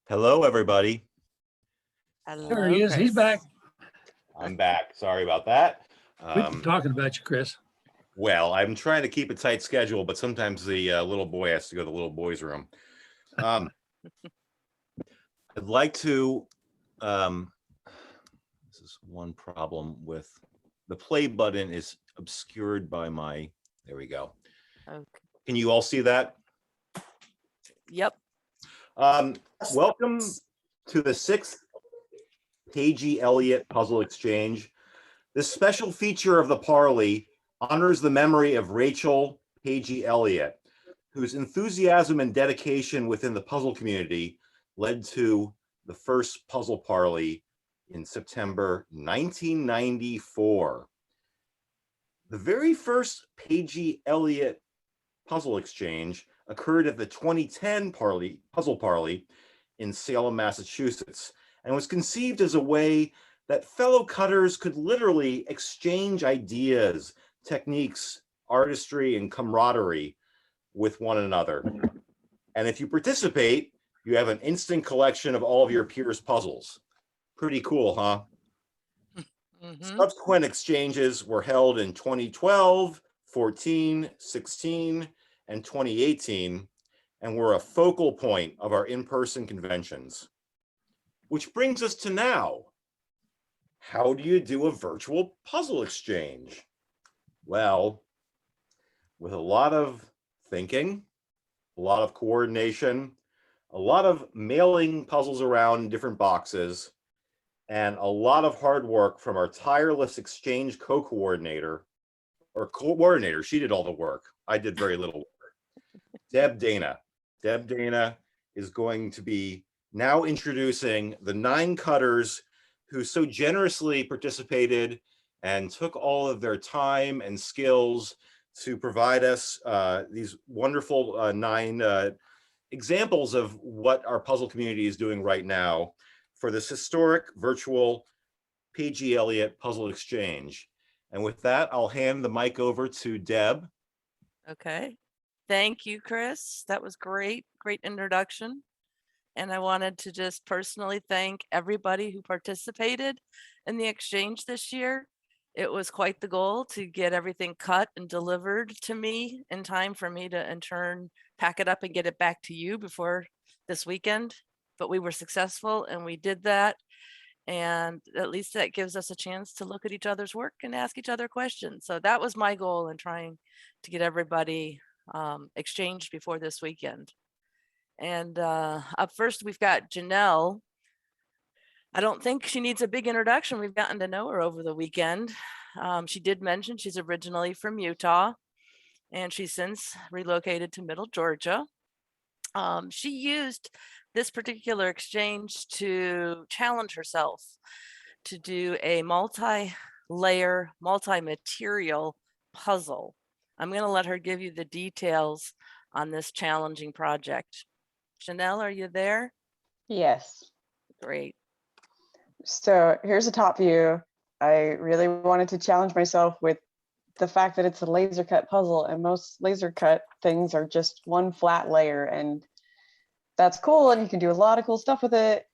Hello, everybody. There he is. He's back. I'm back. Sorry about that. We've been talking about you, Chris. Well, I'm trying to keep a tight schedule, but sometimes the little boy has to go to the little boy's room. I'd like to, this is one problem with the play button is obscured by my, there we go. Okay. Can you all see that? Yep. Welcome to the 6th Pagey Elliott Puzzle Exchange. This special feature of the Parley honors the memory of Rachel Pagey Elliott, whose enthusiasm and dedication within the puzzle community led to the first Puzzle Parley in September 1994. The very first Pagey Elliott Puzzle Exchange occurred at the 2010 Puzzle Parley in Salem, Massachusetts, and was conceived as a way that fellow cutters could literally exchange ideas, techniques, artistry, and camaraderie with one another. And if you participate, you have an instant collection of all of your peers' puzzles. Pretty cool, huh? Mm-hmm. Subsequent exchanges were held in 2012, 14, 16, and 2018, and were a focal point of our in-person conventions. Which brings us to now. How do you do a virtual puzzle exchange? Well, with a lot of thinking, a lot of coordination, a lot of mailing puzzles around in different boxes, and a lot of hard work from our tireless exchange co-coordinator, or coordinator. She did all the work. I did very little work. Deb Dana. Deb Dana is going to be now introducing the 9 cutters who so generously participated and took all of their time and skills to provide us these wonderful 9 examples of what our puzzle community is doing right now for this historic virtual Pagey Elliott Puzzle Exchange. And with that, I'll hand the mic over to Deb. Okay. Thank you, Chris. That was great. Great introduction. And I wanted to just personally thank everybody who participated in the exchange this year. It was quite the goal to get everything cut and delivered to me in time for me to in turn pack it up and get it back to you before this weekend. But we were successful and we did that. And at least that gives us a chance to look at each other's work and ask each other questions. So that was my goal in trying to get everybody exchanged before this weekend. And up first, we've got Janelle. I don't think she needs a big introduction. We've gotten to know her over the weekend. She did mention she's originally from Utah, and she's since relocated to Middle Georgia. She used this particular exchange to challenge herself to do a multi-layer, multi-material puzzle. I'm going to let her give you the details on this challenging project. Janelle, are you there? Yes. Great. So here's a top view. I really wanted to challenge myself with the fact that it's a laser cut puzzle, and most laser cut things are just one flat layer, and that's cool and you can do a lot of cool stuff with it,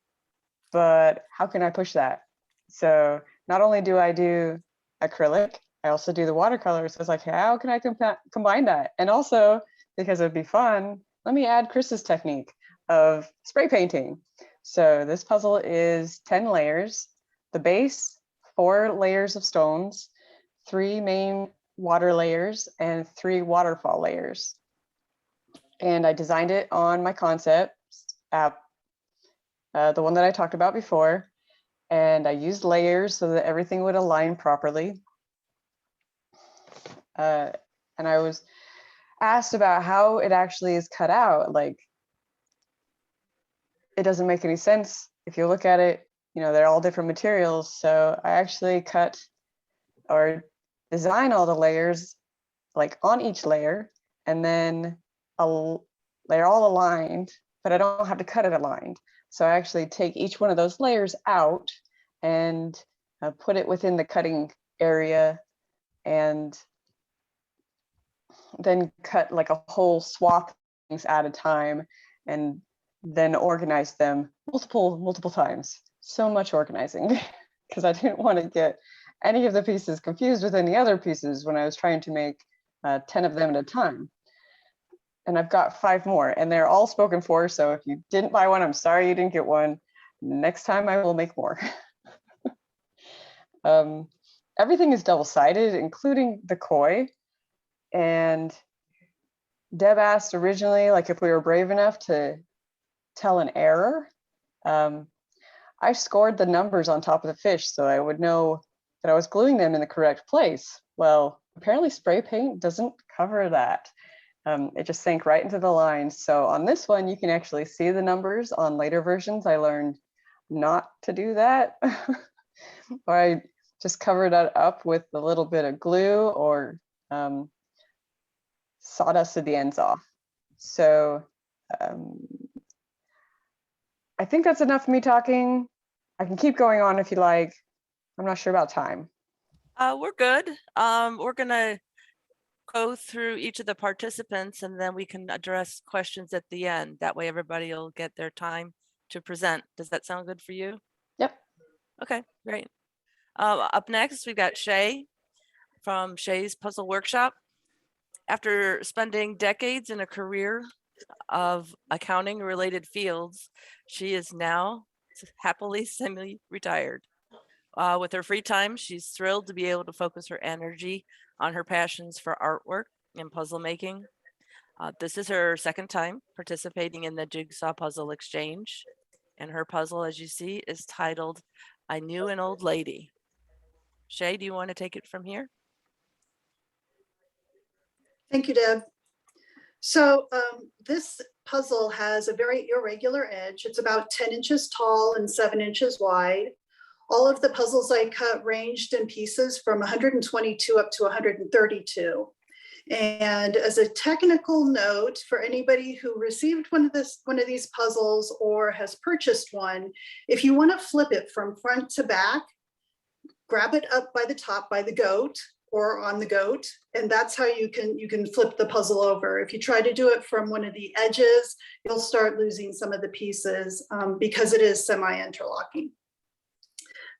but how can I push that? So not only do I do acrylic, I also do the watercolor. So it's like, how can I combine that? And also, because it'd be fun, let me add Chris's technique of spray painting. So this puzzle is 10 layers, the base, 4 layers of stones, 3 main water layers, and 3 waterfall layers. And I designed it on my concept app, the one that I talked about before. And I used layers so that everything would align properly. And I was asked about how it actually is cut out. Like, it doesn't make any sense. If you look at it, you know, they're all different materials. So I actually cut or design all the layers like on each layer, and then they're all aligned, but I don't have to cut it aligned. So I actually take each one of those layers out and put it within the cutting area, and then cut like a whole swath of things at a time. And then organized them multiple times. So much organizing because I didn't want to get any of the pieces confused with any other pieces when I was trying to make 10 of them at a time. And I've got 5 more and they're all spoken for. So if you didn't buy one, I'm sorry you didn't get one. Next time I will make more. Everything is double-sided, including the koi. And Deb asked originally, like if we were brave enough to tell an error. I scored the numbers on top of the fish so I would know that I was gluing them in the correct place. Well, apparently spray paint doesn't cover that. It just sank right into the lines. So on this one, you can actually see the numbers. On later versions, I learned not to do that. Or I just covered that up with a little bit of glue or sawdusted the ends off. So I think that's enough of me talking. I can keep going on if you like. I'm not sure about time. We're good. We're gonna go through each of the participants and then we can address questions at the end. That way everybody will get their time to present. Does that sound good for you? Yep. Okay, great. Up next, we've got Shay from Shay's Puzzle Workshop. After spending decades in a career of accounting related fields, she is now happily semi-retired. With her free time, she's thrilled to be able to focus her energy on her passions for artwork and puzzle making. This is her second time participating in the Jigsaw Puzzle Exchange. And her puzzle, as you see, is titled, I Knew an Old Lady. Shay, do you want to take it from here? Thank you, Deb. So this puzzle has a very irregular edge. It's about 10 inches tall and 7 inches wide. All of the puzzles I cut ranged in pieces from 122 up to 132. And as a technical note for anybody who received one of these puzzles or has purchased one, if you want to flip it from front to back, grab it up by the top by the goat or on the goat, and that's how you can flip the puzzle over. If you try to do it from one of the edges, you'll start losing some of the pieces because it is semi-interlocking.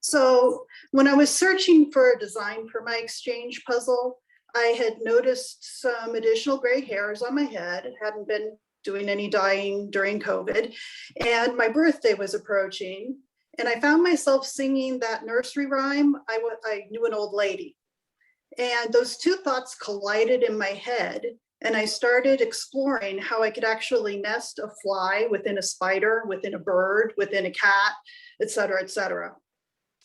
So when I was searching for a design for my exchange puzzle, I had noticed some additional gray hairs on my head. I hadn't been doing any dyeing during COVID, and my birthday was approaching. And I found myself singing that nursery rhyme, I knew an old lady. And those two thoughts collided in my head. And I started exploring how I could actually nest a fly within a spider, within a bird, within a cat, et cetera, et cetera.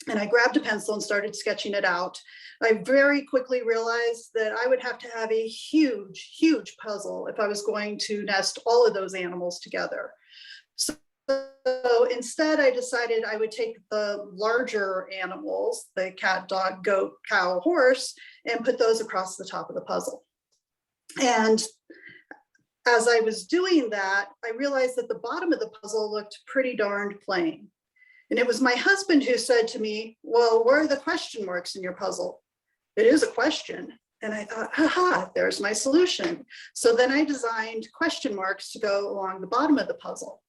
And I grabbed a pencil and started sketching it out. I very quickly realized that I would have to have a huge, huge puzzle if I was going to nest all of those animals together. So instead, I decided I would take the larger animals, the cat, dog, goat, cow, horse, and put those across the top of the puzzle. And as I was doing that, I realized that the bottom of the puzzle looked pretty darned plain. And it was my husband who said to me, well, where are the question marks in your puzzle? It is a question. And I thought, haha, there's my solution. So then I designed question marks to go along the bottom of the puzzle.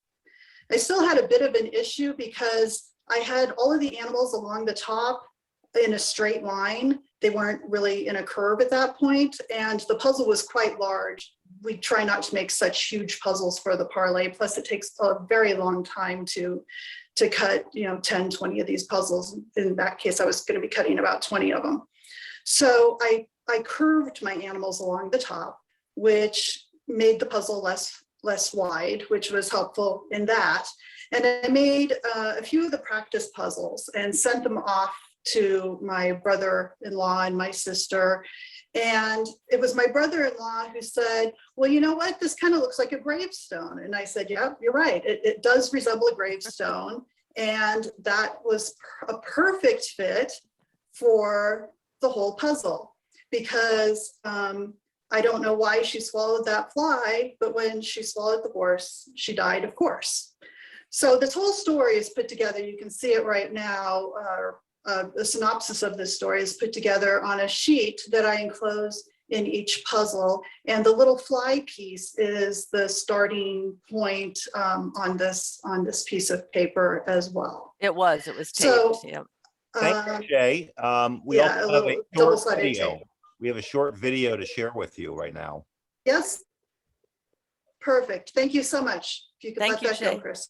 I still had a bit of an issue because I had all of the animals along the top in a straight line. They weren't really in a curve at that point, and the puzzle was quite large. We try not to make such huge puzzles for the parlay, plus it takes a very long time to cut 10, 20 of these puzzles. In that case, I was going to be cutting about 20 of them. So I curved my animals along the top, which made the puzzle less wide, which was helpful in that. And I made a few of the practice puzzles and sent them off to my brother-in-law and my sister. And it was my brother-in-law who said, well, you know what, this kind of looks like a gravestone. And I said, yeah, you're right. It does resemble a gravestone. And that was a perfect fit for the whole puzzle because I don't know why she swallowed that fly, but when she swallowed the horse, she died, of course. So this whole story is put together. You can see it right now. A synopsis of this story is put together on a sheet that I enclosed in each puzzle. And the little fly piece is the starting point on this piece of paper as well. It was taped. So, Yeah. Thank you, Shay. We yeah, also a have a little short double-sided video. tape. We have a short video to share with you right now. Yes. Perfect. Thank you so much. If you could Thank let you, that go, Shay. Chris.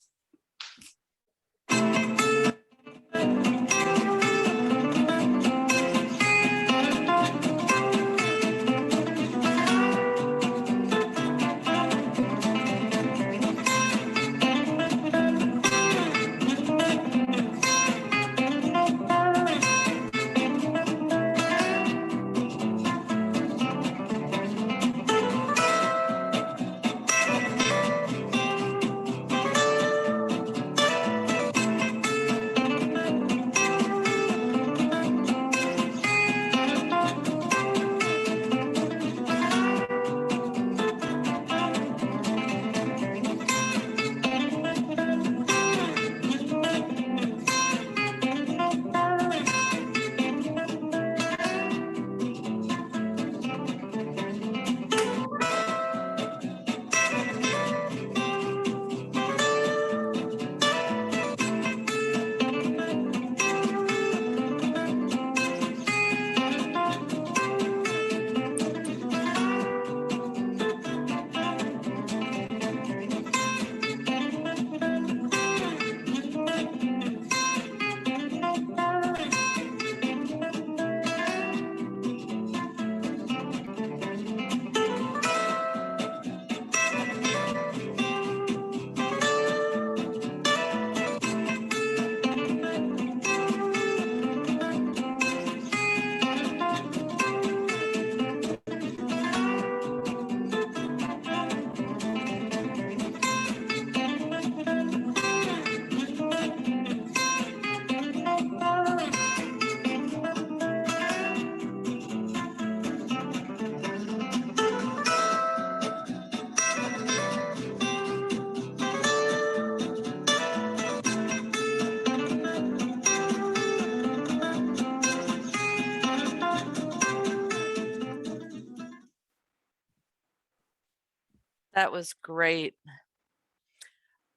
That was great.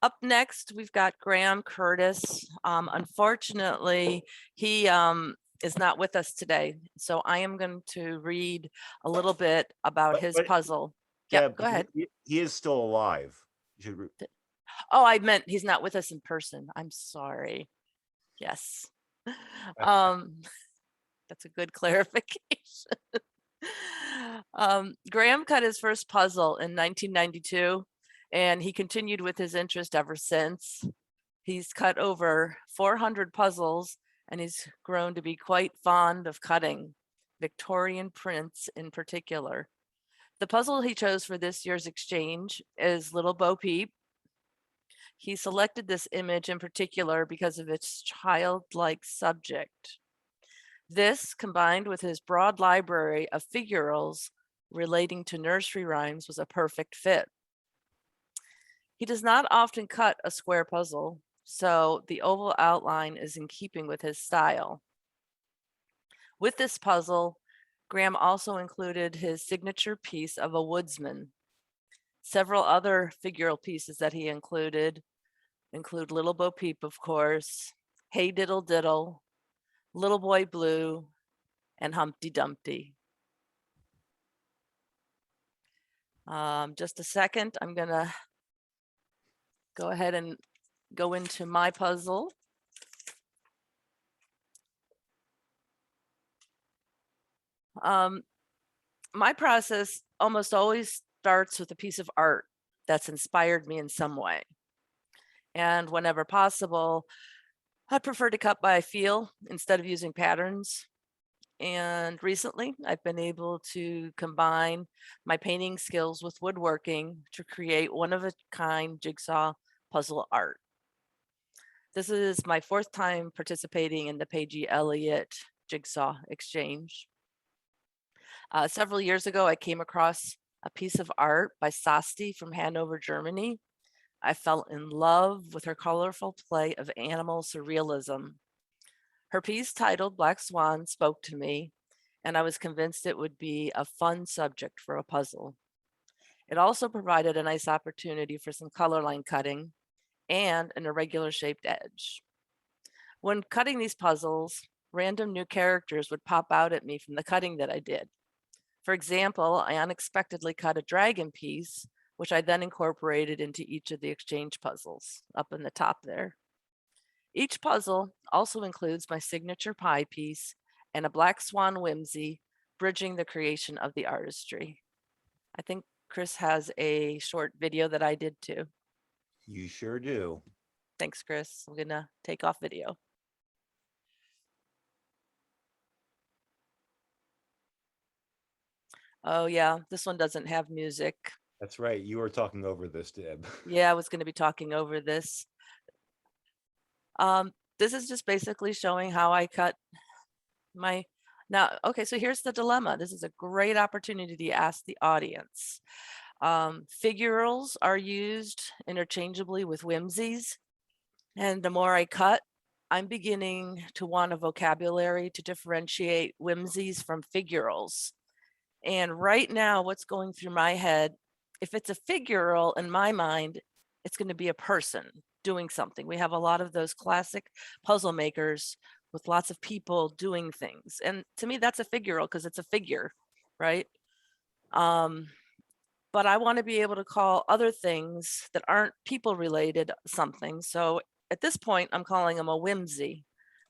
Up next, we've got Graham Curtis. Unfortunately, he is not with us today. So I am going to read a little bit about his But puzzle. Yeah, Deb, go ahead. He is still alive. You should Oh, I meant he's not with us in person. I'm sorry. Yes. That's a good clarification. Graham cut his first puzzle in 1992, and he continued with his interest ever since. He's cut over 400 puzzles, and he's grown to be quite fond of cutting, Victorian prints in particular. The puzzle he chose for this year's exchange is Little Bo Peep. He selected this image in particular because of its childlike subject. This, combined with his broad library of figurals relating to nursery rhymes, was a perfect fit. He does not often cut a square puzzle, so the oval outline is in keeping with his style. With this puzzle, Graham also included his signature piece of a woodsman. Several other figural pieces that he include Little Bo Peep, of course, Hey Diddle Diddle, Little Boy Blue, and Humpty Dumpty. Just a second, I'm gonna go ahead and go into my puzzle. My process almost always starts with a piece of art that's inspired me in some way. And whenever possible, I prefer to cut by feel instead of using patterns. And recently, I've been able to combine my painting skills with woodworking to create one-of-a-kind jigsaw puzzle art. This is my fourth time participating in the Pagey Elliott Jigsaw Exchange. Several years ago, I came across a piece of art by Sasti from Hanover, Germany. I fell in love with her colorful play of animal surrealism. Her piece titled Black Swan spoke to me, and I was convinced it would be a fun subject for a puzzle. It also provided a nice opportunity for some color line cutting and an irregular shaped edge. When cutting these puzzles, random new characters would pop out at me from the cutting that I did. For example, I unexpectedly cut a dragon piece, which I then incorporated into each of the exchange puzzles up in the top there. Each puzzle also includes my signature pie piece and a black swan whimsy, bridging the creation of the artistry. I think Chris has a short video that I did too. You sure do. Thanks, Chris. I'm gonna take off video. Oh yeah, this one doesn't have music. That's right. You were talking over this, Deb. Yeah, I was going to be talking over this. This is just basically showing how I cut my, now, okay, so here's the dilemma. This is a great opportunity to ask the audience. Figurals are used interchangeably with whimsies. And the more I cut, I'm beginning to want a vocabulary to differentiate whimsies from figurals. And right now, what's going through my head, if it's a figural in my mind, it's going to be a person doing something. We have a lot of those classic puzzle makers with lots of people doing things. And to me, that's a figural because it's a figure, right? But I want to be able to call other things that aren't people related something. So at this point, I'm calling them a whimsy.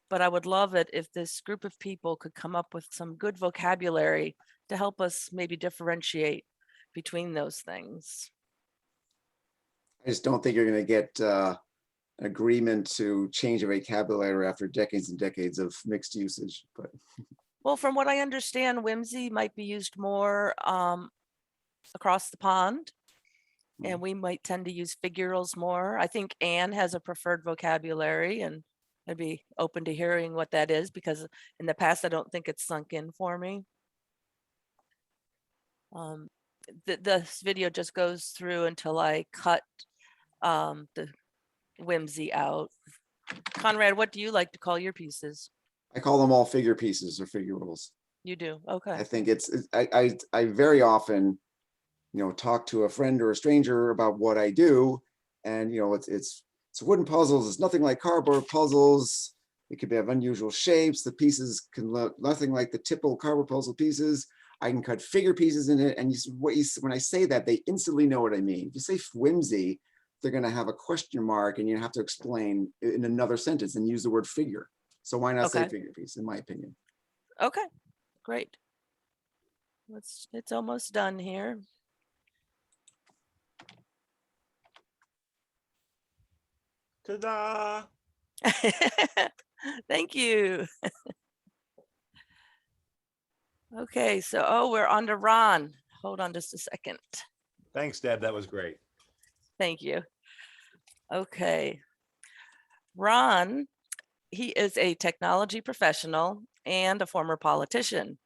But I would love it if this group of people could come up with some good vocabulary to help us maybe differentiate between those things. I just don't think you're going to get an agreement to change a vocabulary after decades and decades of mixed usage. But well, from what I understand, whimsy might be used more across the pond, and we might tend to use figurals more. I think Anne has a preferred vocabulary, and I'd be open to hearing what that is because in the past, I don't think it's sunk in for me. This video just goes through until I cut the whimsy out. Conrad, what do you like to call your pieces? I call them all figure pieces or figurals. You do? Okay. I think I very often, talk to a friend or a stranger about what I do, and it's wooden puzzles. It's nothing like cardboard puzzles. It could have unusual shapes. The pieces can look nothing like the typical cardboard puzzle pieces. I can cut figure pieces in it, and when I say that, they instantly know what I mean. If you say whimsy, they're going to have a question mark, and you have to explain in another sentence and use the word figure. So why not say figure piece, in my opinion? Okay, great. It's almost done here. Ta-da! Thank you. Okay, so we're on to Ron. Hold on just a second. Thanks, Deb. That was great. Thank you. Okay. Ron, he is a technology professional and a former politician.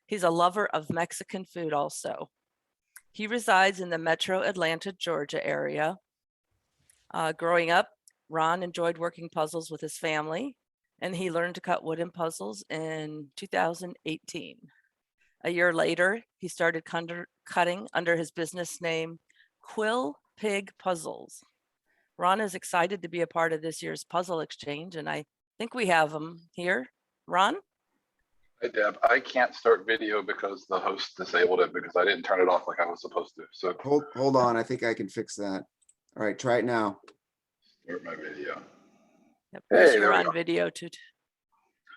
He's a lover of Mexican food also. He resides in the metro Atlanta, Georgia area. Growing up, Ron enjoyed working puzzles with his family, and he learned to cut wooden puzzles in 2018. A year later, he started cutting under his business name, Quill Pig Puzzles. Ron is excited to be a part of this year's puzzle exchange, and I think we have him here. Ron? Hi, Deb. I can't start video because the host disabled it because I didn't turn it off like I was supposed to. So Hold on. I think I can fix that. All right, try it now. Start my video. Yep, Hey, you're on video too.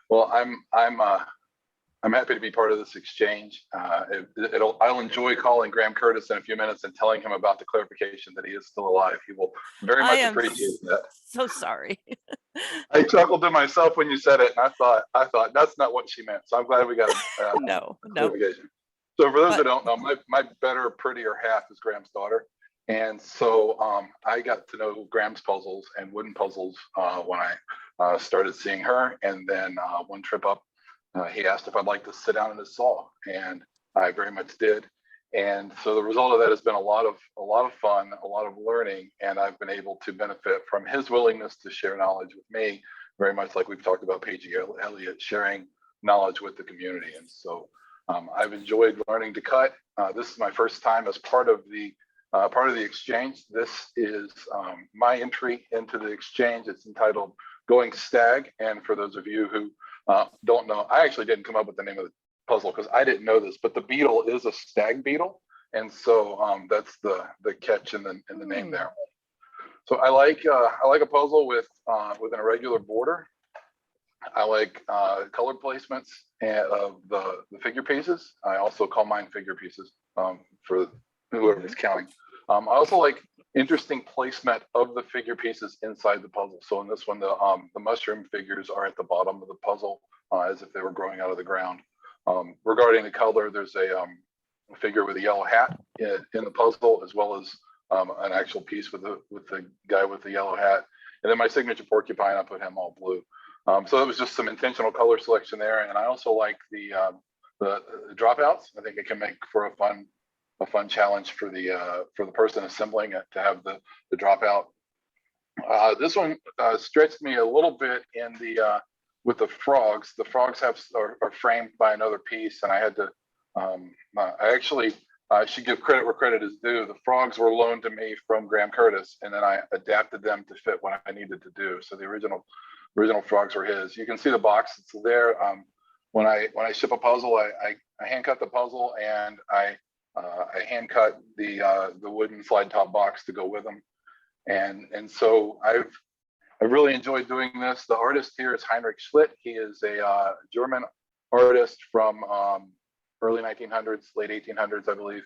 Well, I'm happy to be part of this exchange. I'll enjoy calling Graham Curtis in a few minutes and telling him about the clarification that he is still alive. He will very much appreciate that. So sorry. I chuckled to myself when you said it, and I thought that's not what she meant. So I'm glad we got no. clarification. So for those that don't know, my better, prettier half is Graham's daughter. And so I got to know Graham's puzzles and wooden puzzles when I started seeing her. And then one trip up, he asked if I'd like to sit down in his saw, and I very much did. And so the result of that has been a lot of fun, a lot of learning, and I've been able to benefit from his willingness to share knowledge with me, very much like we've talked about Pagey Elliott sharing knowledge with the community. And so I've enjoyed learning to cut. This is my first time as part of the exchange. This is my entry into the exchange. It's entitled Going Stag. And for those of you who don't know, I actually didn't come up with the name of the puzzle because I didn't know this, but the beetle is a stag beetle. And so that's the catch in the name there. So I like a puzzle with an irregular border. I like color placements of the figure pieces. I also call mine figure pieces for whoever's counting. I also like interesting placement of the figure pieces inside the puzzle. So in this one, the mushroom figures are at the bottom of the puzzle as if they were growing out of the ground. Regarding the color, there's a figure with a yellow hat in the puzzle, as well as an actual piece with the guy with the yellow hat. And then my signature porcupine, I put him all blue. So it was just some intentional color selection there. And I also like the dropouts. I think it can make for a fun challenge for the person assembling it to have the dropout. This one stretched me a little bit in with the frogs. The frogs are framed by another piece, and I had to. I should give credit where credit is due. The frogs were loaned to me from Graham Curtis, and then I adapted them to fit what I needed to do. So the original frogs were his. You can see the box that's there. When I ship a puzzle, I hand cut the puzzle, and I hand cut the wooden slide top box to go with them. And so I really enjoyed doing this. The artist here is Heinrich Schlitt. He is a German artist from early 1900s, late 1800s, I believe.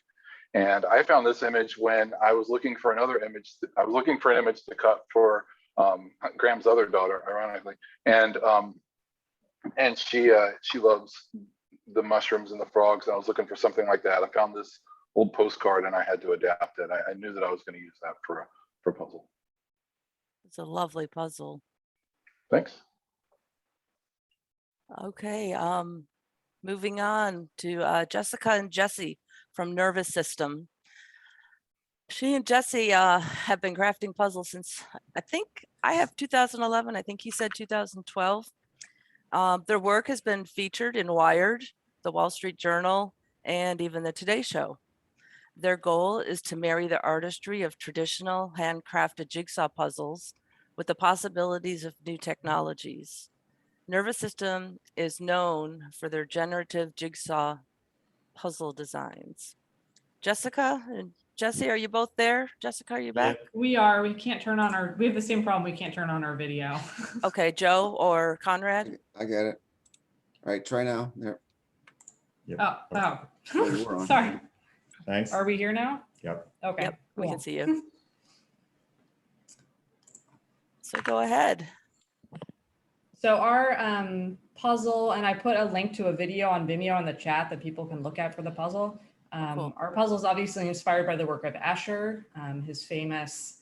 And I found this image when I was looking for another image. I was looking for an image to cut for Graham's other daughter, ironically. And she loves the mushrooms and the frogs. And I was looking for something like that. I found this old postcard and I had to adapt it. I knew that I was going to use that for a puzzle. It's a lovely puzzle. Thanks. Okay, moving on to Jessica and Jesse from Nervous System. She and Jesse have been crafting puzzles since, I think I have 2011. I think he said 2012. Their work has been featured in Wired, the Wall Street Journal, and even the Today Show. Their goal is to marry the artistry of traditional handcrafted jigsaw puzzles with the possibilities of new technologies. Nervous System is known for their generative jigsaw puzzle designs. Jessica and Jesse, are you both there? Jessica, are you back? Yep. We are. We can't turn on we have the same problem. We can't turn on our video. Okay, Joe or Conrad? I get it. All right, try now. There. Yep. Oh. You were on. Sorry. Thanks. Are we here now? Yep. Okay. Yep, we cool. can see you. So go ahead. So our puzzle, and I put a link to a video on Vimeo in the chat that people can look at for the puzzle. Cool. Our puzzle is obviously inspired by the work of Escher, his famous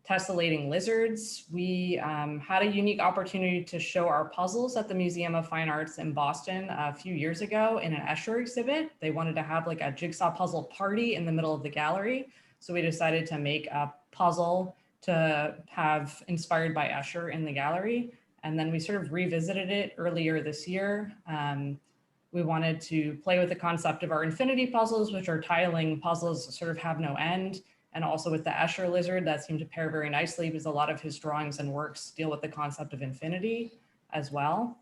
tessellating lizards. We had a unique opportunity to show our puzzles at the Museum of Fine Arts in Boston a few years ago in an Escher exhibit. They wanted to have like a jigsaw puzzle party in the middle of the gallery. So we decided to make a puzzle to have inspired by Escher in the gallery. And then we sort of revisited it earlier this year. We wanted to play with the concept of our infinity puzzles, which are tiling puzzles that sort of have no end. And also with the Escher lizard, that seemed to pair very nicely because a lot of his drawings and works deal with the concept of infinity as well.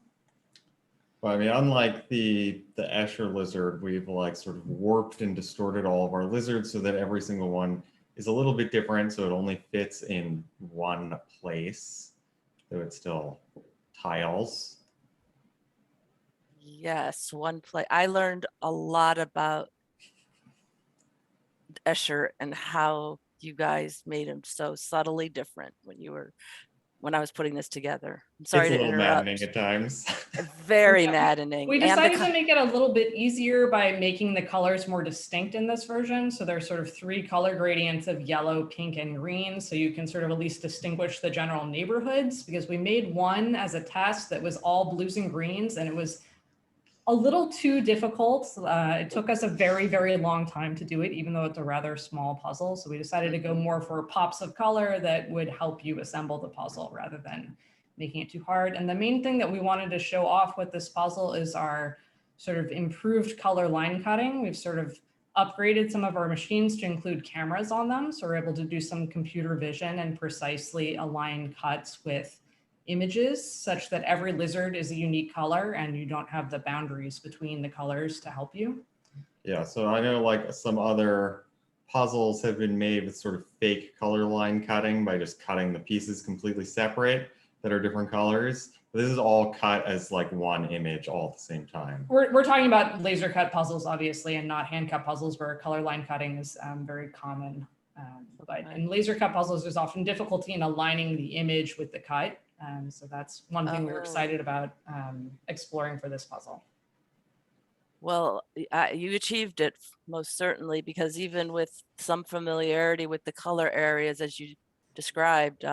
Well, I mean, unlike the Escher lizard, we've like sort of warped and distorted all of our lizards so that every single one is a little bit different. So it only fits in one place, though it's still tiles. Yes, one play. I learned a lot about Escher and how you guys made him so subtly different when I was putting this together. I'm sorry It's to a little interrupt. maddening at times. Very Yeah. maddening. We And decided to make it a little bit easier by making the colors more distinct in this version. So there's sort of 3 color gradients of yellow, pink, and green. So you can sort of at least distinguish the general neighborhoods, because we made one as a test that was all blues and greens, and it was a little too difficult. It took us a very, very long time to do it, even though it's a rather small puzzle. So we decided to go more for pops of color that would help you assemble the puzzle rather than making it too hard. And the main thing that we wanted to show off with this puzzle is our sort of improved color line cutting. We've sort of upgraded some of our machines to include cameras on them. So we're able to do some computer vision and precisely align cuts with images such that every lizard is a unique color and you don't have the boundaries between the colors to help you. Yeah, so I know like some other puzzles have been made with sort of fake color line cutting by just cutting the pieces completely separate that are different colors. But this is all cut as like one image all at the same time. We're talking about laser cut puzzles, obviously, and not hand cut puzzles where color line cutting is very common. But in laser cut puzzles, there's often difficulty in aligning the image with the cut. So that's one thing we're excited about exploring for this puzzle. Well, you achieved it most certainly, because even with some familiarity with the color areas as you described,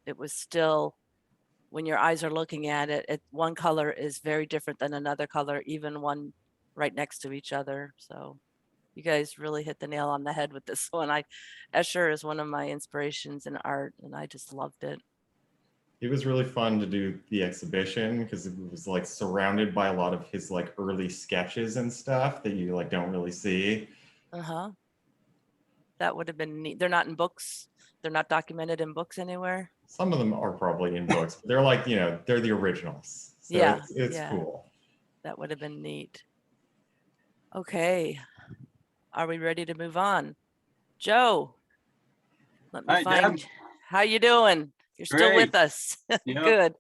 it was still, when your eyes are looking at it, one color is very different than another color, even one right next to each other. So you guys really hit the nail on the head with this one. Escher is one of my inspirations in art, and I just loved it. It was really fun to do the exhibition because it was like surrounded by a lot of his like early sketches and stuff that you like don't really see. That would have been neat. They're not in books. They're not documented in books anywhere. Some of them are probably in books, but they're like, you know, they're the originals. So Yeah, it's yeah. cool. That would have been neat. Okay. Are we ready to move on? Joe, let me Hi, find. Deb. How you doing? You're still Great. with us. Yep. Good.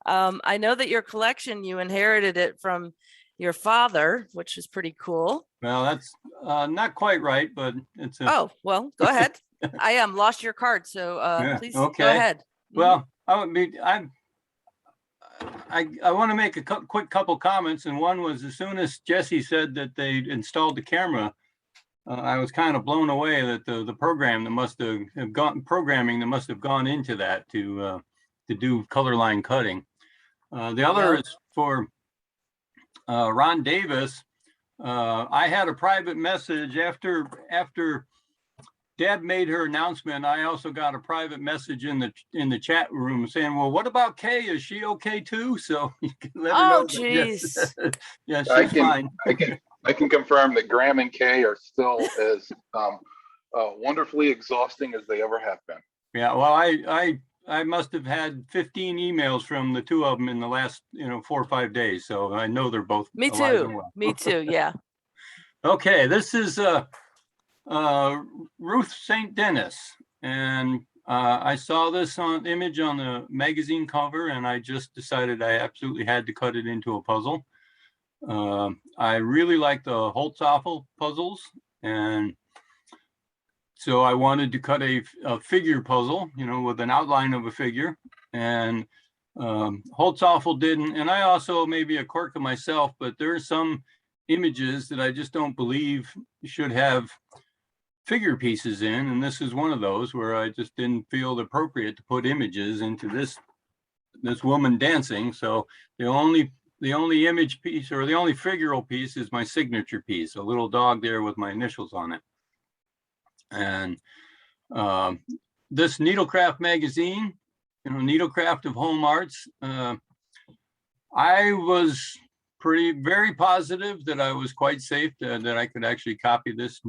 I know that your collection, you inherited it from your father, which is pretty cool. Well, that's not quite right, but it's a. Oh, well, go ahead. I lost your card, so Yeah, please go okay. ahead. Well, I want to make a quick couple comments, and one was as soon as Jesse said that they installed the camera, I was kind of blown away that the program that must have gone into that to do color line cutting. The other is for Ron Davis. I had a private message after Deb made her announcement. I also got a private message in the chat room saying, "Well, what about Kay? Is she okay too?" So you can let her know. Jeez. Yeah, she's fine. I can confirm that Graham and Kay are still as wonderfully exhausting as they ever have been. Yeah, well, I must have had 15 emails from the two of them in the last 4 or 5 days, so I know they're both Me alive and too. well. Me too. Yeah. Okay, this is Ruth St Dennis, and I saw this image on the magazine cover, and I just decided I absolutely had to cut it into a puzzle. I really like the Holtzoffel puzzles, and so I wanted to cut a figure puzzle, with an outline of a figure, and Holtzoffel didn't. And I also, maybe a quirk of myself, but there are some images that I just don't believe should have figure pieces in, and this is one of those where I just didn't feel it appropriate to put images into this woman dancing. So the only image piece, or the only figural piece, is my signature piece, a little dog there with my initials on it. And this Needlecraft magazine, Needlecraft of Home Arts, I was very positive that I was quite safe that I could actually copy this.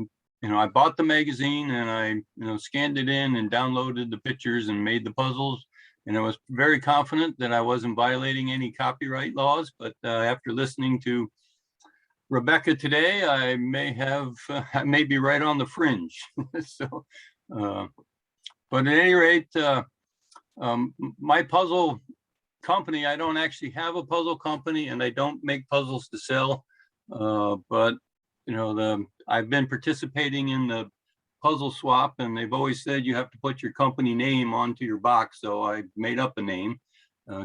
I bought the magazine and I scanned it in and downloaded the pictures and made the puzzles. And I was very confident that I wasn't violating any copyright laws. But after listening to Rebecca today, I may be right on the fringe. So, but at any rate, my puzzle company, I don't actually have a puzzle company, and I don't make puzzles to sell. But I've been participating in the puzzle swap, and they've always said you have to put your company name onto your box. So I made up a name.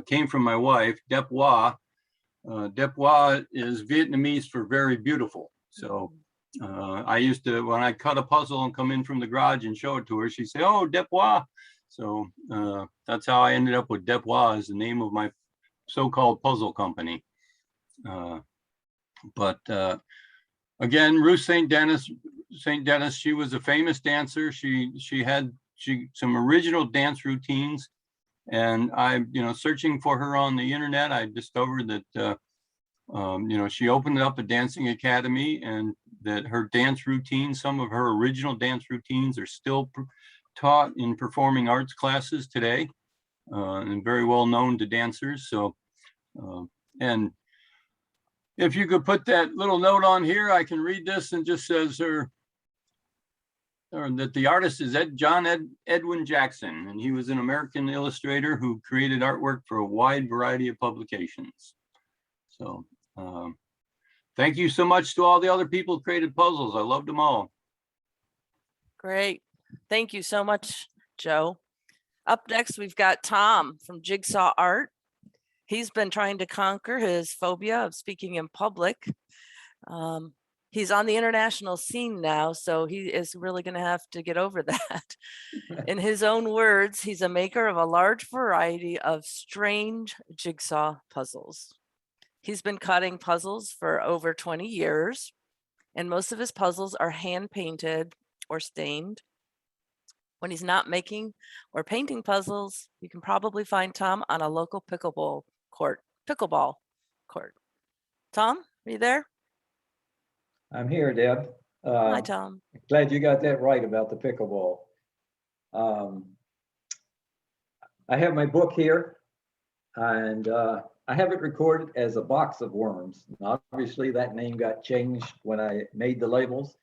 Came from my wife, Deb Dana. Deb Dana is Vietnamese for very beautiful. So I used to, when I cut a puzzle and come in from the garage and show it to her, she'd say, "Oh, Deb Dana." So that's how I ended up with Deb Dana as the name of my so-called puzzle company. Again, Ruth St Dennis, she was a famous dancer. She had some original dance routines, And I, searching for her on the internet, I discovered that, she opened up a dancing academy, and that her dance routines, some of her original dance routines, are still taught in performing arts classes today, and very well known to dancers. So, and if you could put that little note on here, I can read this, and just says that the artist is John Edwin Jackson, and he was an American illustrator who created artwork for a wide variety of publications. So thank you so much to all the other people who created puzzles. I loved them all. Great. Thank you so much, Joe. Up next, we've got Tom from Jigsaw Art. He's been trying to conquer his phobia of speaking in public. He's on the international scene now, so he is really going to have to get over that. In his own words, he's a maker of a large variety of strange jigsaw puzzles. He's been cutting puzzles for over 20 years, and most of his puzzles are hand painted or stained. When he's not making or painting puzzles, you can probably find Tom on a local pickleball court. Tom, are you there? I'm here, Deb. Hi, Tom. Glad you got that right about the pickleball. I have my book here, and I have it recorded as a box of worms. And obviously, that name got changed when I made the labels.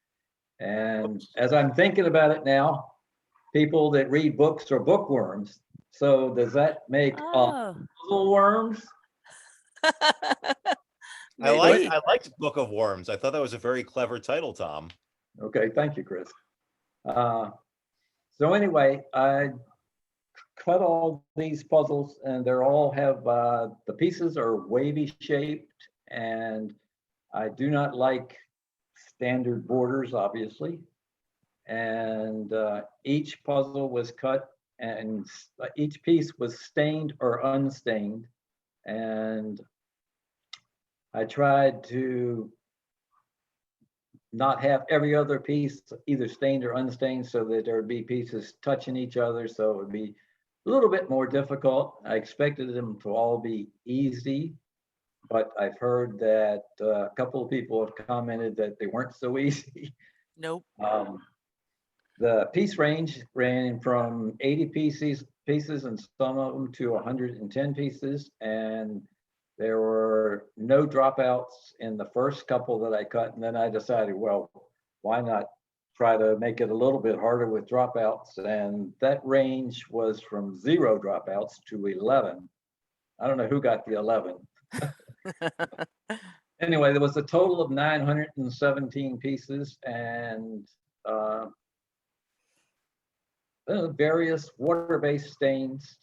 And as I'm thinking about it now, people that read books are bookworms. So does that make puzzle worms? I liked Book of Worms. I thought that was a very clever title, Tom. Okay, thank you, Chris. So anyway, I cut all these puzzles, and they're all have the pieces are wavy shaped, and I do not like standard borders, obviously. And each puzzle was cut, and each piece was stained or unstained, and I tried to not have every other piece either stained or unstained, so that there would be pieces touching each other, so it would be a little bit more difficult. I expected them to all be easy, but I've heard that a couple of people have commented that they weren't so easy. Nope. The piece range ran from 80 pieces and some of them to 110 pieces, and there were no dropouts in the first couple that I cut, and then I decided, well, why not try to make it a little bit harder with dropouts? And that range was from 0 dropouts to 11. I don't know who got the 11. Anyway, there was a total of 917 pieces, and various water-based stains.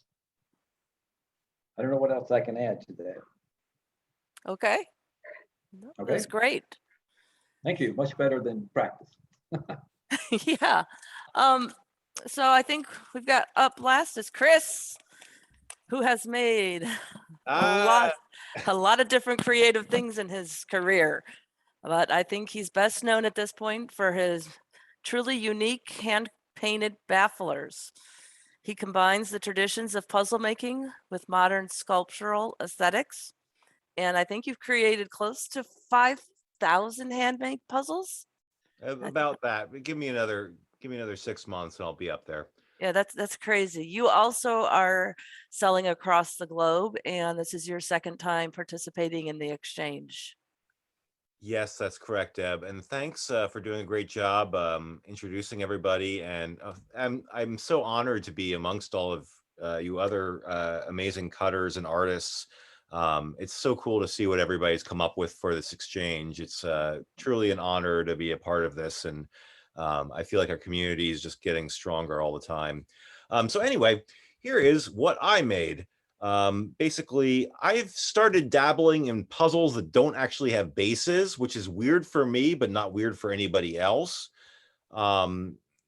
I don't know what else I can add to that. Okay. Okay. That's great. Thank you. Much better than practice. Yeah. So I think we've got up last is Chris, who has made a lot of different creative things in his career. But I think he's best known at this point for his truly unique hand-painted bafflers. He combines the traditions of puzzle making with modern sculptural aesthetics. And I think you've created close to 5,000 handmade puzzles. About that. Give me another 6 months and I'll be up there. Yeah, that's crazy. You also are selling across the globe, and this is your second time participating in the exchange. Yes, that's correct, Deb. And thanks for doing a great job introducing everybody. And I'm so honored to be amongst all of you other amazing cutters and artists. It's so cool to see what everybody's come up with for this exchange. It's truly an honor to be a part of this. And I feel like our community is just getting stronger all the time. So anyway, here is what I made. Basically, I've started dabbling in puzzles that don't actually have bases, which is weird for me, but not weird for anybody else.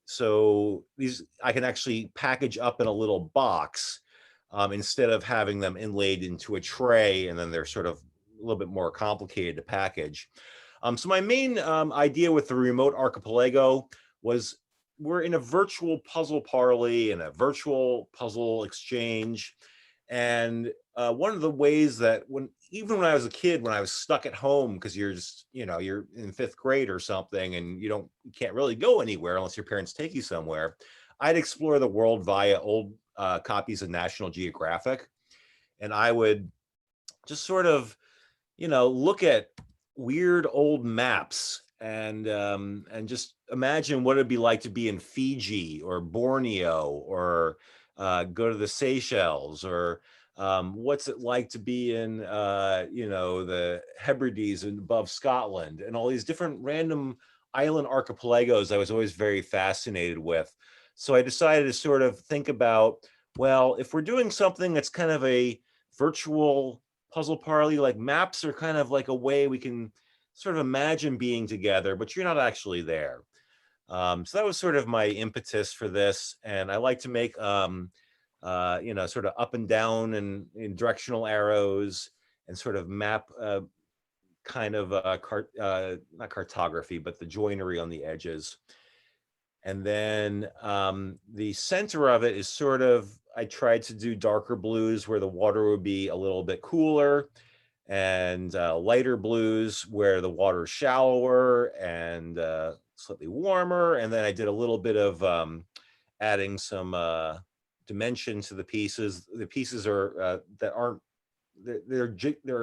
So these I can actually package up in a little box instead of having them inlaid into a tray, and then they're sort of a little bit more complicated to package. So my main idea with the remote archipelago was we're in a virtual puzzle parley and a virtual puzzle exchange. And one of the ways that even when I was a kid, when I was stuck at home, because you're just, you're in 5th grade or something, and you can't really go anywhere unless your parents take you somewhere, I'd explore the world via old copies of National Geographic. And I would just sort of, look at weird old maps and just imagine what it'd be like to be in Fiji or Borneo, or go to the Seychelles, or what's it like to be in the Hebrides and above Scotland, and all these different random island archipelagos I was always very fascinated with. So I decided to sort of think about, well, if we're doing something that's kind of a virtual puzzle parley, like maps are kind of like a way we can sort of imagine being together, but you're not actually there. So that was sort of my impetus for this. And I like to make, sort of up and down and in directional arrows, and sort of map kind of not cartography, but the joinery on the edges. And then the center of it is sort of, I tried to do darker blues where the water would be a little bit cooler, and lighter blues where the water is shallower and slightly warmer. And then I did a little bit of adding some dimension to the pieces. The pieces are they're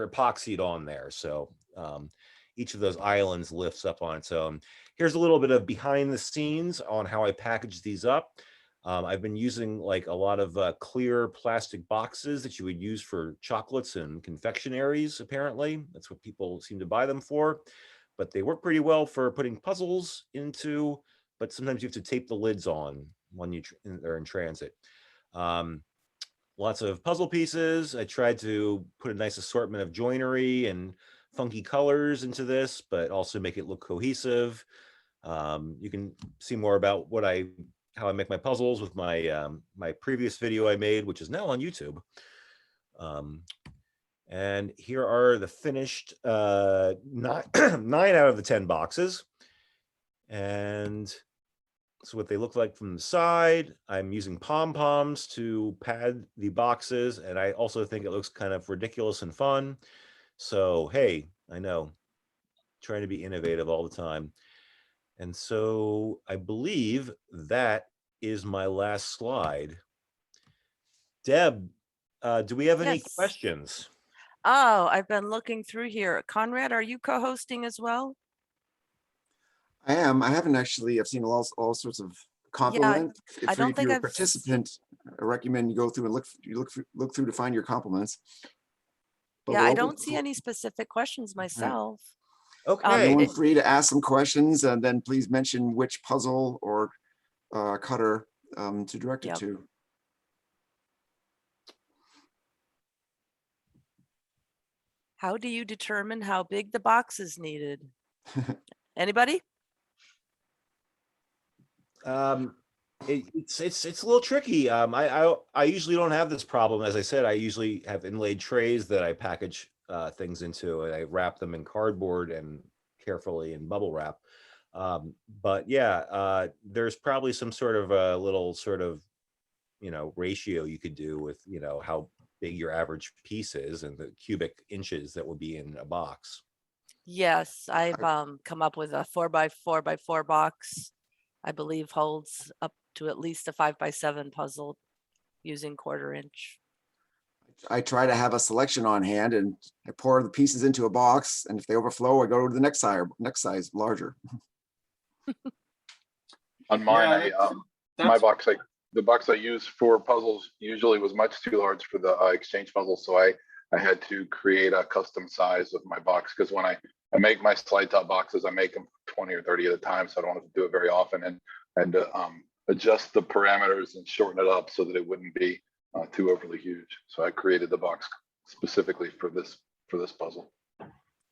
epoxied on there, so each of those islands lifts up on its own. Here's a little bit of behind the scenes on how I package these up. I've been using like a lot of clear plastic boxes that you would use for chocolates and confectionaries. Apparently, that's what people seem to buy them for, but they work pretty well for putting puzzles into, but sometimes you have to tape the lids on when they're in transit. Lots of puzzle pieces. I tried to put a nice assortment of joinery and funky colors into this, but also make it look cohesive. You can see more about how I make my puzzles with my my previous video I made, which is now on YouTube. And here are the finished 9 out of the 10 boxes. And so what they look like from the side. I'm using pom-poms to pad the boxes, and I also think it looks kind of ridiculous and fun. So, hey, I know, trying to be innovative all the time. And so I believe that is my last slide. Deb, do we have any Yes. questions? Oh, I've been looking through here. Conrad, are you co-hosting as well? I am. I haven't actually. I've seen all sorts of compliments. I don't think you're a I've participant, I recommend you go through and look through to find your compliments. But Yeah, we're I open don't see any specific questions myself. Okay. Anyone free to ask some questions, and then please mention which puzzle or cutter to direct it to. How do you determine how big the box is needed? Anybody? It's a little tricky. I usually don't have this problem. As I said, I usually have inlaid trays that I package things into, and I wrap them in cardboard and carefully in bubble wrap. But yeah, there's probably some sort of a little sort of, ratio you could do with, how big your average piece is and the cubic inches that would be in a box. Yes, I've come up with a 4x4x4 box. I believe holds up to at least a 5x7 puzzle using 1/4 inch. I try to have a selection on hand, and I pour the pieces into a box, and if they overflow, I go to the next size larger. On mine, my box, the box I use for puzzles usually was much too large for the exchange puzzles, so I had to create a custom size of my box, because when I make my slide top boxes, I make them 20 or 30 at a time, so I don't have to do it very often, and adjust the parameters and shorten it up so that it wouldn't be too overly huge. So I created the box specifically for this puzzle.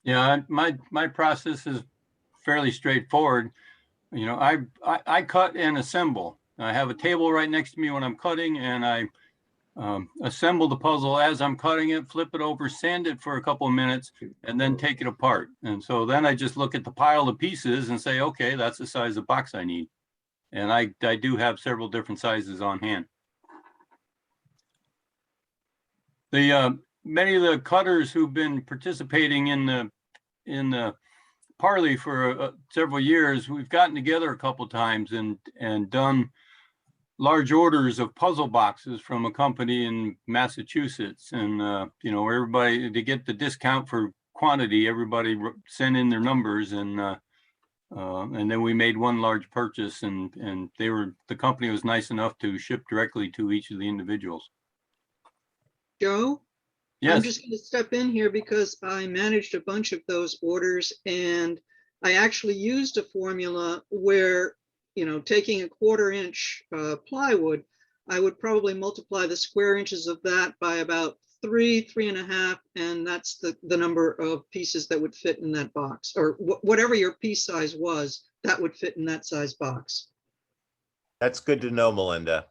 Yeah, my process is fairly straightforward. I cut and assemble. I have a table right next to me when I'm cutting, and I assemble the puzzle as I'm cutting it, flip it over, sand it for a couple of minutes, and then take it apart. And so then I just look at the pile of pieces and say, okay, that's the size of box I need. And I do have several different sizes on hand. The many of the cutters who've been participating in the Parley for several years, we've gotten together a couple times and done large orders of puzzle boxes from a company in Massachusetts. And, you know, everybody, to get the discount for quantity, everybody sent in their numbers, and then we made one large purchase, and the company was nice enough to ship directly to each of the individuals. Joe? Yes. I'm just going to step in here because I managed a bunch of those orders, and I actually used a formula where, you know, taking a 1/4 inch plywood, I would probably multiply the square inches of that by about 3.5, and that's the number of pieces that would fit in that box, or whatever your piece size was, that would fit in that size box. That's good to know, Melinda.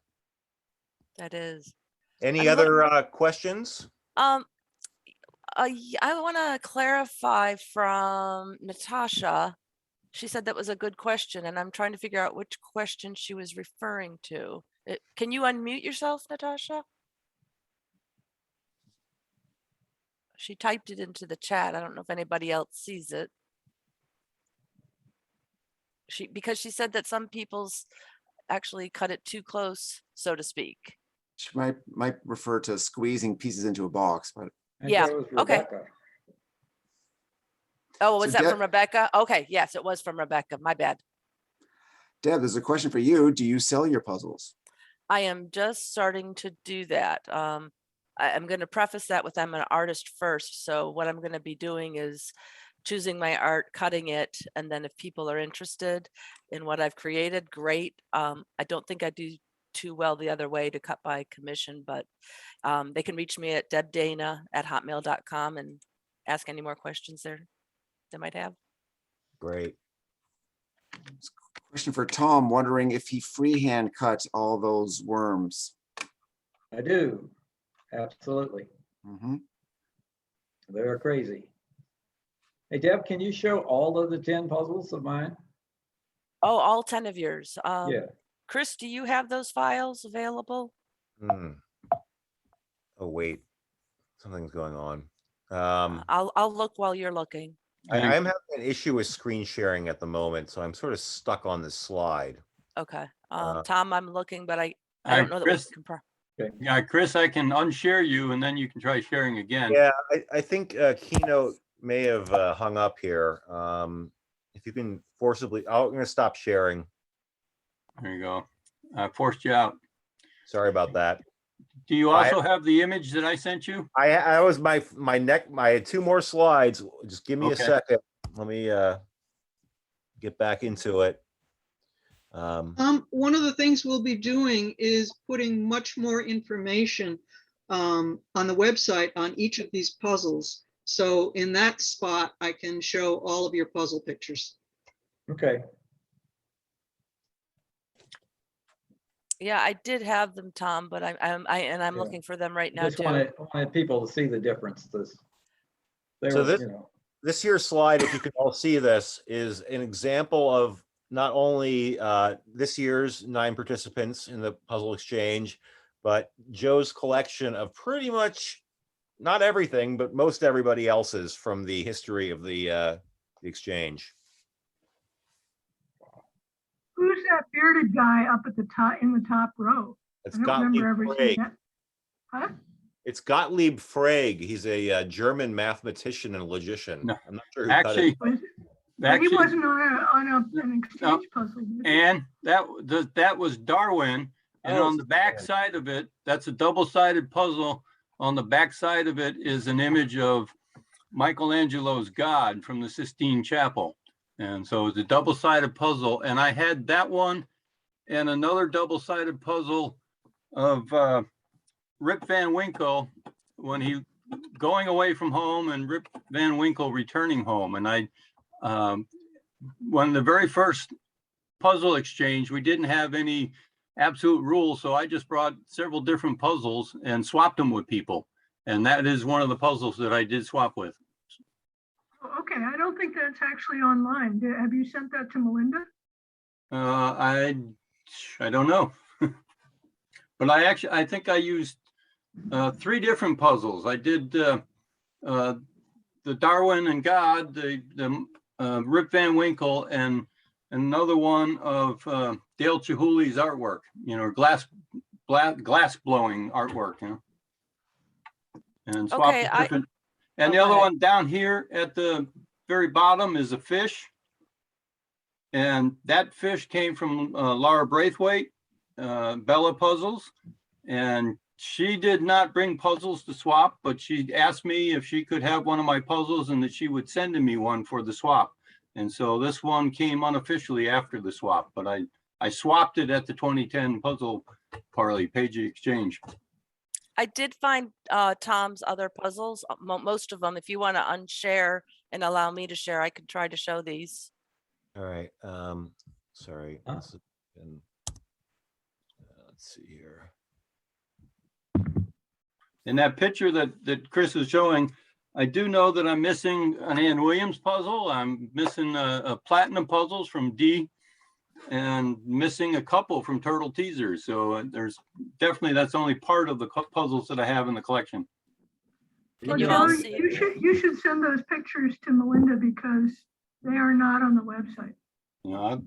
That is. Any I'm other questions? I want to clarify from Natasha. She said that was a good question, and I'm trying to figure out which question she was referring to. Can you unmute yourself, Natasha? She typed it into the chat. I don't know if anybody else sees it. Because she said that some people's actually cut it too close, so to speak. She might refer to squeezing pieces into a box, but Yeah, okay. Oh, was So that from Rebecca? Okay, yes, it was from Rebecca. My bad. Deb, there's a question for you. Do you sell your puzzles? I am just starting to do that. I'm going to preface that with I'm an artist first. So what I'm going to be doing is choosing my art, cutting it, and then if people are interested in what I've created, great. I don't think I do too well the other way to cut by commission, but they can reach me at debdana@hotmail.com and ask any more questions they might have. Great. Question for Tom, wondering if he freehand cut all those worms. I do, absolutely. They're crazy. Hey, Deb, can you show all of the 10 puzzles of mine? Oh, all 10 of yours. Yeah. Chris, do you have those files available? Oh, wait, something's going on. I'll look while you're looking. I'm having an issue with screen sharing at the moment, so I'm sort of stuck on this slide. Okay. Tom, I'm looking, but I don't know that we can. Yeah, Chris, I can unshare you, and then you can try sharing again. Yeah, I think Keynote may have hung up here. If you can forcibly, I'm going to stop sharing. There you go. I forced you out. Sorry about that. Do you also have the image that I sent you? I was my I had 2 more slides. Just give me a second. Let me get back into it. One of the things we'll be doing is putting much more information on the website on each of these puzzles. So in that spot, I can show all of your puzzle pictures. Okay. Yeah, I did have them, Tom, but I'm looking for them right now Just too. wanted people to see the differences. So this here slide, if you can all see this, is an example of not only this year's 9 participants in the puzzle exchange, but Joe's collection of pretty much not everything, but most everybody else's from the history of the exchange. Who's that bearded guy up at the top in the top row? It's I don't remember ever seeing that. Huh? It's Gottlieb Frege. He's a German mathematician and logician. No, I'm not sure who actually, cut it. He wasn't on an exchange puzzle. And that was Darwin. And on the back side of it, that's a double-sided puzzle. On the back side of it is an image of Michelangelo's God from the Sistine Chapel. And so it's a double-sided puzzle. And I had that one and another double-sided puzzle of Rip Van Winkle when he going away from home and Rip Van Winkle returning home. And I, when the very first puzzle exchange, we didn't have any absolute rules. So I just brought several different puzzles and swapped them with people. And that is one of the puzzles that I did swap with. Okay, I don't think that's actually online. Have you sent that to Melinda? I I don't know. But I think I used 3 different puzzles. I did the Darwin and God, the Rip Van Winkle, and another one of Dale Chihuly's artwork, you know, glass blowing artwork, you know. And swap Okay, the different. And Oh, the go other ahead. one down here at the very bottom is a fish. And that fish came from Laura Braithwaite, Bella Puzzles. And she did not bring puzzles to swap, but she asked me if she could have one of my puzzles and that she would send me one for the swap. And so this one came unofficially after the swap, but I swapped it at the 2010 Puzzle Parley Pagey Exchange. I did find Tom's other puzzles, most of them. If you want to unshare and allow me to share, I could try to show these. All right. Sorry. This has been, let's see here. In that picture that Chris is showing, I do know that I'm missing an Ann Williams puzzle. I'm missing a platinum puzzles from D, and missing a couple from Turtle Teasers. So there's definitely, that's only part of the puzzles that I have in the collection. Can you all Jerry, see? you should send those pictures to Melinda because they are not on the website. You know,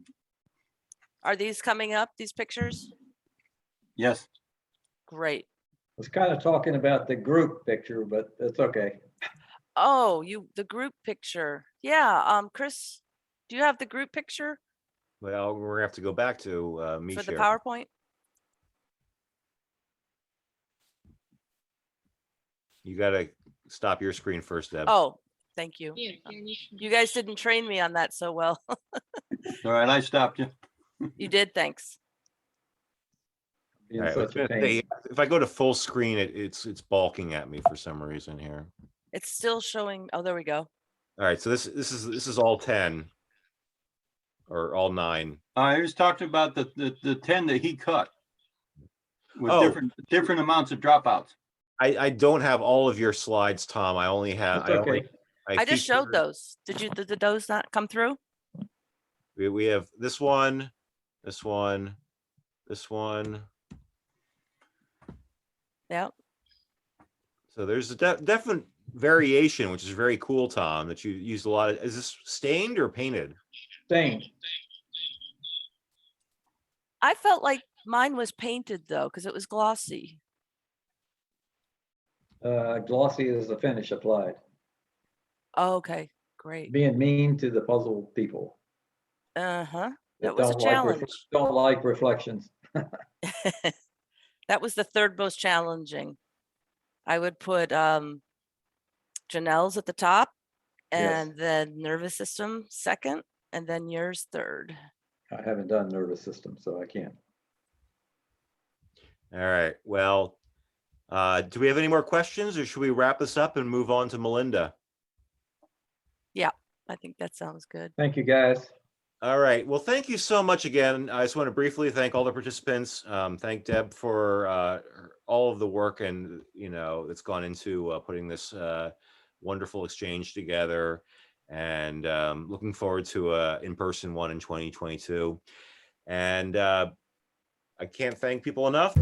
Are these coming up, these pictures? yes. Great. I was kind of talking about the group picture, but that's okay. Oh, the group picture. Yeah, Chris, do you have the group picture Well, we're gonna have to go back to me for the share. PowerPoint? You gotta stop your screen first, Deb. Oh, thank you. You guys didn't train me on that so well. All right, I stopped you. You did, thanks. Being All right, I was such a gonna pain. say, if I go to full screen, it's balking at me for some reason here. It's still showing. Oh, there we go. All right, so this is all 10 or all 9. I was talking about the 10 that he cut with Oh. different amounts of dropouts. I don't have all of your slides, Tom. I only have. That's okay. I just showed featured- those. Did those not come through? We have this one, this one, this one. Yeah. So there's a definite variation, which is very cool, Tom, that you used a lot of. Is this stained or painted? Stained. I felt like mine was painted though, because it was glossy. Glossy is the finish applied. Oh, okay, great. Being mean to the puzzle people. Uh-huh. that That was a don't like challenge. don't like reflections. That was the third most challenging. I would put Janelle's at the top, Yes. and then nervous system second, and then yours third. I haven't done nervous system, so I can't. All right. Well, do we have any more questions, or should we wrap this up and move on to Melinda? I think that sounds good. Thank you, guys. All right. Well, thank you so much again. I just want to briefly thank all the participants. Thank Deb for all of the work and that's gone into putting this wonderful exchange together. And looking forward to a in-person one in 2022. And I can't thank people enough.